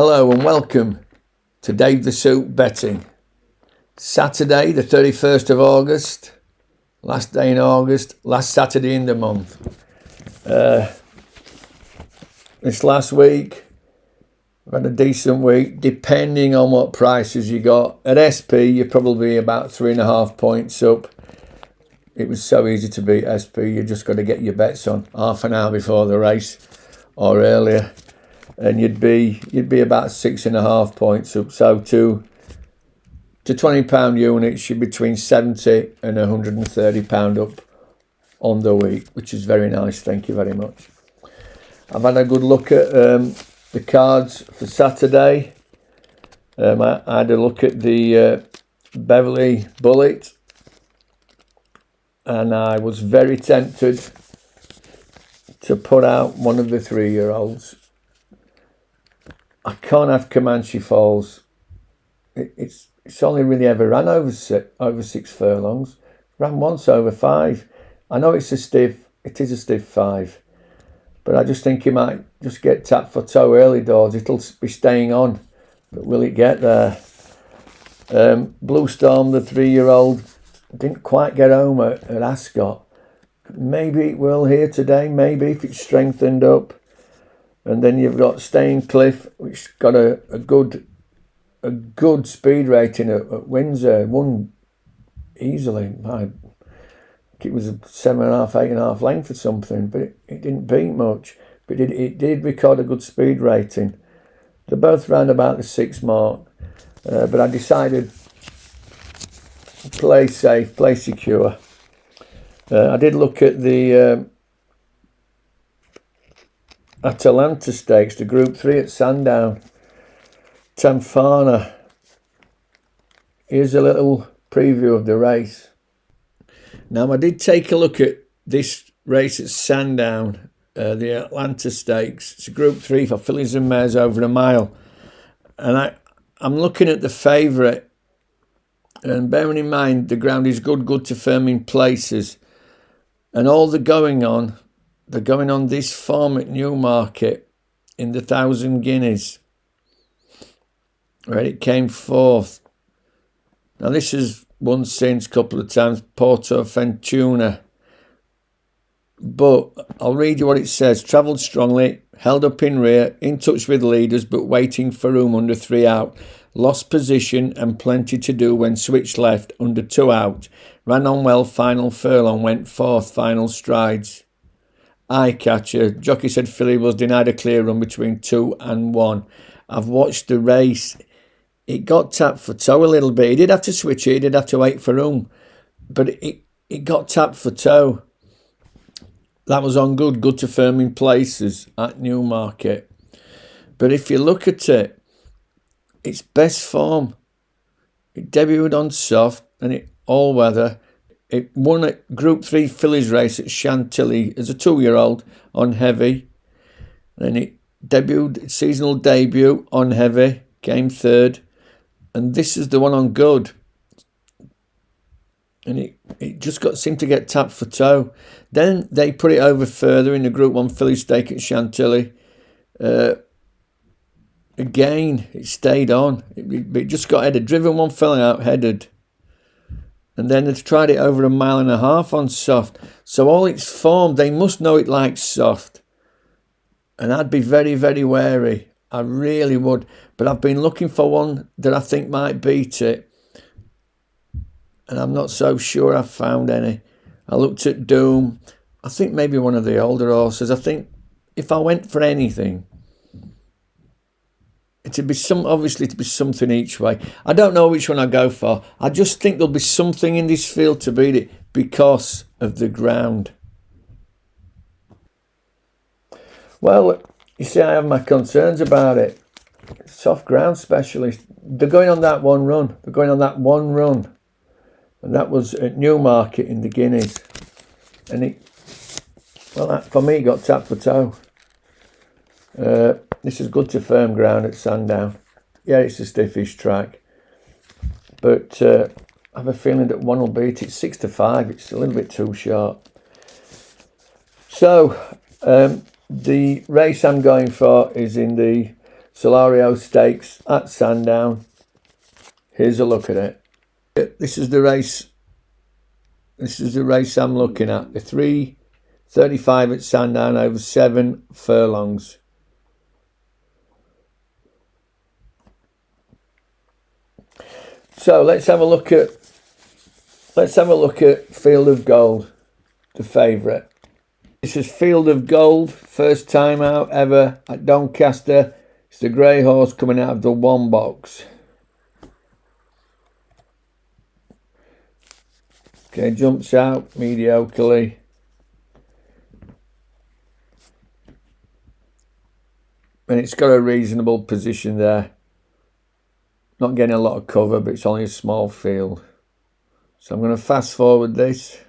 Hello and welcome to Dave the Soup Betting. Saturday the 31st of August, last day in August, last Saturday in the month. This last week, I've had a decent week, depending on what prices you got. At SP, you're probably about 3.5 points up. It was so easy to beat SP, you just got to get your bets on half an hour before the race or earlier. And you'd be about 6.5 points up. So to £20 units, you're between £70 and £130 up on the week, which is very nice. Thank you very much. I've had a good look at the cards for Saturday. I had a look at the Beverley Bullet, and I was very tempted to put out one of the 3-year-olds. I can't have Comanche Falls. It's only really ever ran over 6 furlongs. Ran once over 5. I know it is a stiff 5. But I just think he might just get tapped for toe early doors. It'll be staying on. But will it get there? Blue Storm, the 3-year-old, didn't quite get home at Ascot. Maybe it will here today. Maybe if it's strengthened up. And then you've got Staincliffe, which got a good speed rating at Windsor. Won easily. I think it was a 7.5, 8.5 length or something, but it didn't beat much. But it did record a good speed rating. They're both round about the 6 mark. But I decided play safe, play secure. I did look at the Atalanta Stakes, the Group 3 at Sandown. Tamfana. Here's a little preview of the race. Now, I did take a look at this race at Sandown, the Atalanta Stakes. It's a Group 3 for fillies and mares over a mile. And I'm looking at the favourite. And bearing in mind, the ground is good to firm in places. And all they're going on this form at Newmarket in the 1,000 guineas, where it came fourth. Now, this has won since a couple of times, Porto Fentuna. But I'll read you what it says. Travelled strongly, held up in rear, in touch with leaders, but waiting for room under 3 out. Lost position and plenty to do when switched left under 2 out. Ran on well, final furlong, went fourth, final strides. Eye catcher. Jockey said filly was denied a clear run between 2 and 1. I've watched the race. It got tapped for toe a little bit. He did have to switch it. He did have to wait for room. But it got tapped for toe. That was on good to firm in places at Newmarket. But if you look at it, its best form. It debuted on soft and it all weather. It won a Group 3 fillies race at Chantilly as a 2-year-old on heavy. Then it debuted its seasonal debut on heavy, came third. And this is the one on good. And it just seemed to get tapped for toe. Then they put it over further in the Group 1 filly stake at Chantilly. Again, it stayed on. It just got headed. Driven one fell out, headed. And then they tried it over 1.5 miles on soft. So all its form, they must know it likes soft. And I'd be very, very wary. I really would. But I've been looking for one that I think might beat it. And I'm not so sure I've found any. I looked at Doom. I think maybe one of the older horses. I think if I went for anything, it'd be something each way. I don't know which one I go for. I just think there'll be something in this field to beat it because of the ground. Well, you see, I have my concerns about it. Soft ground specialist. They're going on that one run. And that was at Newmarket in the Guineas. And for me, it got tapped for toe. This is good to firm ground at Sandown. Yeah, it's a stiffish track. But I have a feeling that one will beat it 6-5. It's a little bit too short. So, the race I'm going for is in the Solario Stakes at Sandown. Here's a look at it. This is the race. This is the race I'm looking at. The 3:35 at Sandown over 7 furlongs. So let's have a look at Field of Gold, the favourite. This is Field of Gold, first time out ever at Doncaster. It's the grey horse coming out of the 1 box. Okay, jumps out mediocrely. And it's got a reasonable position there. Not getting a lot of cover, but it's only a small field. So I'm going to fast forward this.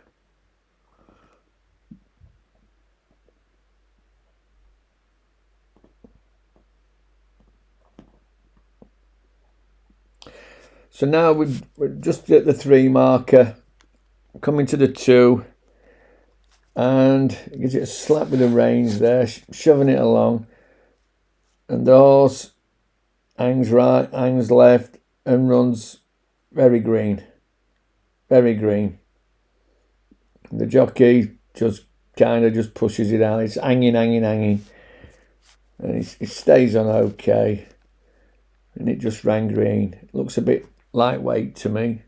So now we're just at the 3 marker, coming to the 2, and it gives it a slap with the reins there, shoving it along, and the horse hangs right, hangs left, and runs very green. Very green. The jockey just kind of just pushes it out. It's hanging. And it stays on okay. And it just ran green. It looks a bit lightweight to me.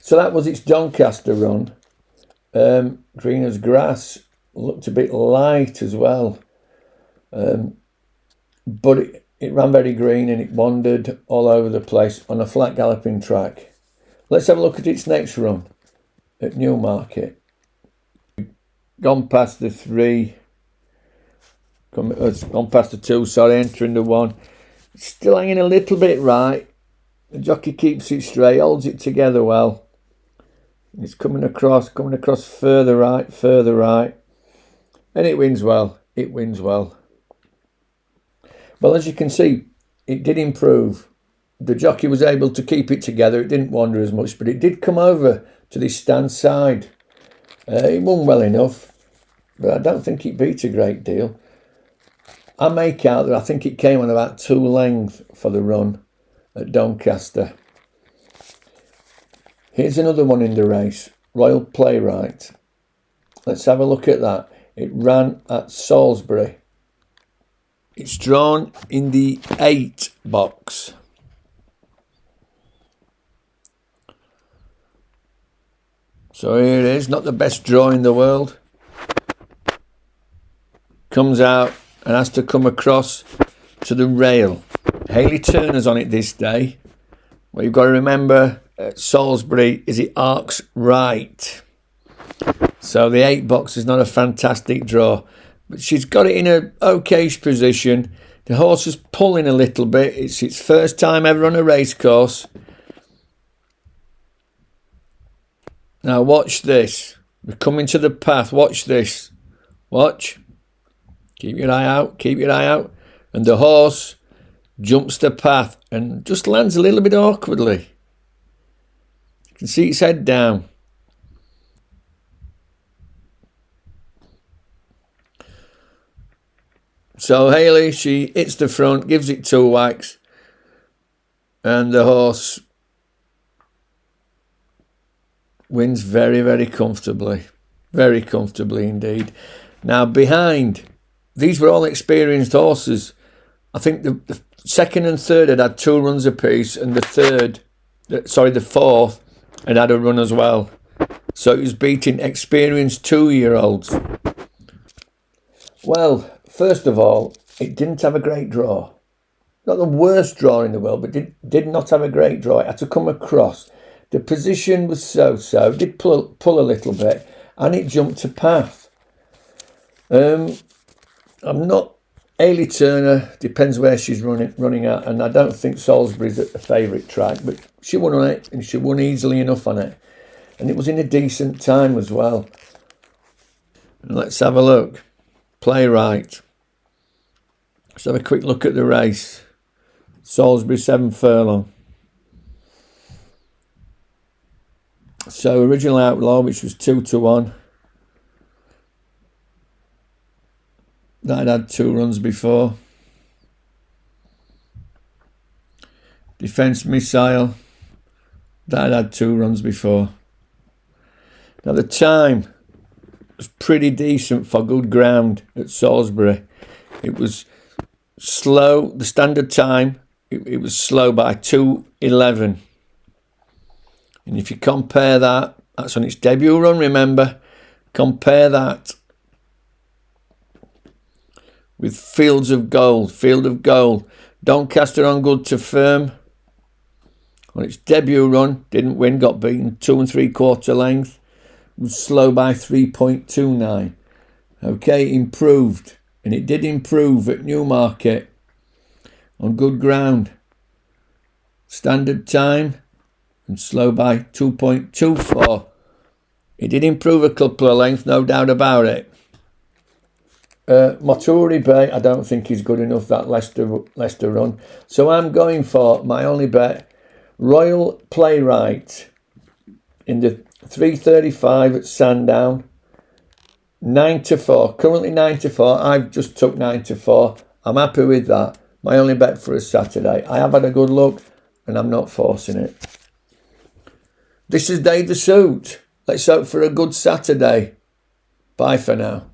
So that was its Doncaster run. Green as grass. Looked a bit light as well. But it ran very green and it wandered all over the place on a flat galloping track. Let's have a look at its next run at Newmarket. Gone past the 3. Gone past the 2, sorry, entering the 1. Still hanging a little bit right. The jockey keeps it straight, holds it together well. It's coming across further right. And it wins well. Well, as you can see, it did improve. The jockey was able to keep it together. It didn't wander as much, but it did come over to this stand side. It won well enough, but I don't think it beat a great deal. I make out that I think it came on about 2 lengths for the run at Doncaster. Here's another one in the race, Royal Playwright. Let's have a look at that. It ran at Salisbury. It's drawn in the 8 box. So here it is, not the best draw in the world. Comes out and has to come across to the rail. Hayley Turner's on it this day. Well, you've got to remember, at Salisbury is it arcs right. So the 8 box is not a fantastic draw. But she's got it in a okayish position. The horse is pulling a little bit. It's its first time ever on a race course. Now watch this. We're coming to the path. Watch this. Watch. Keep your eye out. And the horse jumps the path and just lands a little bit awkwardly. You can see its head down. So Hayley, she hits the front, gives it 2 whacks, and the horse wins very, very comfortably. Very comfortably indeed. Now behind, these were all experienced horses. I think the second and third had 2 runs apiece, and the fourth had a run as well. So it was beating experienced 2-year-olds. Well, first of all, it didn't have a great draw. Not the worst draw in the world, but did not have a great draw. It had to come across. The position was so-so. Did pull a little bit, and it jumped to path. I'm not... Hayley Turner, depends where she's running at, and I don't think Salisbury's a favourite track, but she won on it, and she won easily enough on it. And it was in a decent time as well. And let's have a look. Playwright. Let's have a quick look at the race. Salisbury 7 furlong. So original outlaw, which was 2-1. That had 2 runs before. Defence Missile. That had 2 runs before. Now the time was pretty decent for Good Ground at Salisbury. It was slow. The standard time, it was slow by 2:11. And if you compare that, that's on its debut run, remember. Compare that with Field of Gold. Doncaster on Good to Firm. On its debut run, didn't win, got beaten 2 3/4 length. It was slow by 3.29. Okay, improved. And it did improve at Newmarket on Good Ground. Standard time and slow by 2.24. It did improve a couple of lengths, no doubt about it. Moturi Bay, I don't think he's good enough, that Leicester run. So I'm going for my only bet, Royal Playwright in the 3:35 at Sandown. 9-4, currently 9-4. I've just took 9-4. I'm happy with that. My only bet for a Saturday. I have had a good look and I'm not forcing it. This is Dave the Suit. Let's hope for a good Saturday. Bye for now.